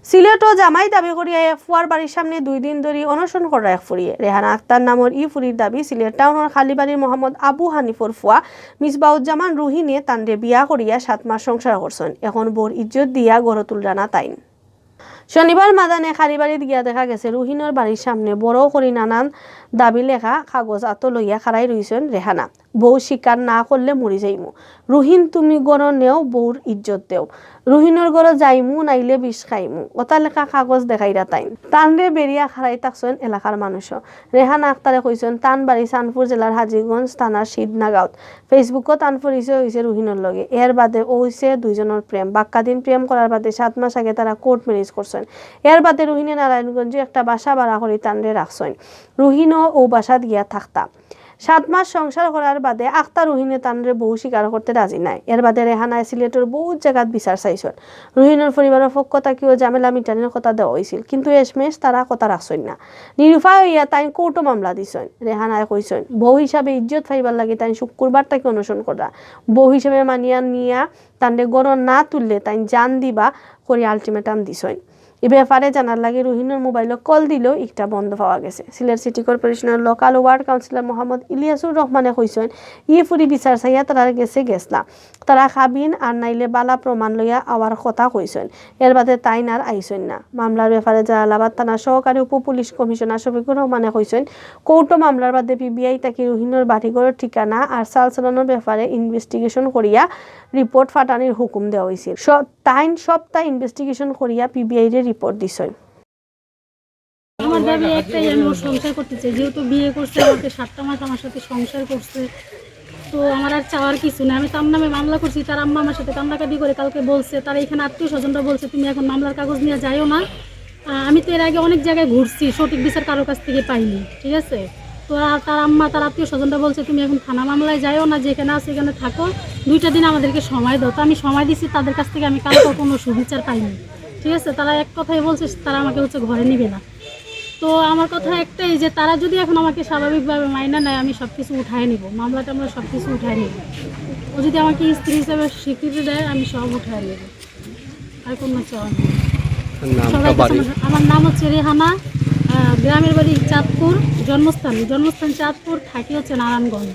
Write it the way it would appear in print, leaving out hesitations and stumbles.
সিলেটও জামাই দাবি করিয়া এক ফুয়ার বাড়ির সামনে 2 দিন ধরে অনশন করা এক ফুরিয়ে রেহানা আক্তার নামের ই ফুরির দাবি সিলেট টাউনের খালিবাড়ির মোহাম্মদ আবু হানিফর ফুয়া মিসবাউজ্জামান রুহিনে তান্ডে বিয়া করিয়া 7 মাস সংসার করছেন। এখন বোর ইজ্জত দিয়া গড় তুলরানা তাইন। শনিবার মাদানে খালিবাড়িত গিয়া দেখা গেছে রুহিনের বাড়ির সামনে বড় করে নানান দাবি লেখা কাগজ আত লইয়া খাড়াই রইছেন রেহানা। বউ স্বীকার না করলে মরি যাইমু, রুহিন তুমি গড় নেও, বউর ইজ্জত দেও, রুহিনের গড় যাইমু নাইলে বিষ খাইমু, ওটা লেখা কাগজ দেখাইরা তাইন। তানরে বেরিয়া খাড়াই থাকছেন এলাকার মানুষও। রেহানা আক্তারে কইছেন তান বাড়ি চানপুর জেলার হাজিগঞ্জ থানার সিদনাগাঁওত। ফেসবুকত তান পরিচয় হয়েছে রুহিনের লগে। এর বাদে ও হইছে দুইজনের প্রেম। বাক্কাদিন প্রেম করার বাদে 7 মাস আগে তারা কোর্ট ম্যারেজ করছেন। এর বাদে রুহিনে নারায়ণগঞ্জে একটা বাসা ভাড়া করে তানরে রাখছেন। রুহিনও ও বাসাত গিয়া থাকতা। 7 মাস সংসার করার বাদে আক্তার রুহিনে তানরে বহু স্বীকার করতে রাজি নাই। এর বাদে রেহানায় সিলেটের বহুত জায়গাত বিচার চাইছেন। রুহিনের পরিবারের পক্ষ থেকেও ঝামেলা মিটানোর কথা দেওয়া হয়েছিল, কিন্তু এসমেশ তারা কথা রাখছেন না। নিরুপায় হইয়া তাই কোর্টও মামলা দিছেন। রেহানায় কইছেন বউ হিসাবে ইজ্জত পাইবার লাগে তাই শুক্রবার তাকে অনুসরণ করা, বউ হিসাবে মানিয়া নিয়া তান্ডে গড় না তুললে তাই জান দিবা করে আলটিমেটাম দিছেন। এ ব্যাপারে জানার লাগে রুহিনের মোবাইলে কল দিলেও একটা বন্ধ পাওয়া গেছে। সিলেট সিটি কর্পোরেশনের local ward councillor Mohammad Iliasur রহমানে কইছেন ফুরি বিচার চাইয়া তারা গেছলা, তারা খাবিন আর নাইলে বালা প্রমাণ লইয়া আওয়ার কথা কইছেন। এর বাদে তাইন আর আইছেন না। মামলার ব্যাপারে জালালাবাদ থানার সহকারী উপ পুলিশ কমিশনার শফিকুর রহমানে কইছেন কোর্ট মামলার বাদে পিবিআই তাকে রুহিনের বাড়িঘরের ঠিকানা আর চাল চালানোর ব্যাপারে ইনভেস্টিগেশন করিয়া রিপোর্ট ফাটানির হুকুম দেওয়া হয়েছিল। তাইন সপ্তাহ ইনভেস্টিগেশন করিয়া পিবিআই রে রিপোর্ট দিছেন। আমার দাবি একটাই, আমি ওর সংসার করতে চাই। যেহেতু বিয়ে করছে, আমাকে 7টা মাস আমার সাথে সংসার করছে, তো আমার আর চাওয়ার কিছু না। আমি তার নামে মামলা করছি, তার আম্মা আমার সাথে কান্দাকাটি করে কালকে বলছে, তারা এখানে আত্মীয় স্বজনরা বলছে তুমি এখন মামলার কাগজ নিয়ে যাইও না। আমি তো এর আগে অনেক জায়গায় ঘুরছি, সঠিক বিচার কারো কাছ থেকে পাইনি, ঠিক আছে। তো তার আম্মা তার আত্মীয় স্বজনরা বলছে তুমি এখন থানা মামলায় যাইও না, যেখানে আছে এখানে থাকো, 2টা দিন আমাদেরকে সময় দাও। তো আমি সময় দিচ্ছি, তাদের কাছ থেকে আমি কালকে কোনো সুবিচার পাইনি, ঠিক আছে। তারা এক কথাই বলছে তারা আমাকে ঘরে নিবে না। তো আমার কথা একটাই যে তারা যদি এখন আমাকে স্বাভাবিকভাবে মাইনা নেয়, আমি সব কিছু উঠায় নিব, মামলাটা আমরা সব কিছু উঠায় নিব। ও যদি আমাকে স্ত্রী হিসেবে স্বীকৃতি দেয়, আমি সব উঠায় নেব, আর কোনো চাওয়া নেই। আমার নাম হচ্ছে রেহানা, গ্রামের বাড়ি চাঁদপুর, জন্মস্থান চাঁদপুর, থাকি হচ্ছে নারায়ণগঞ্জ।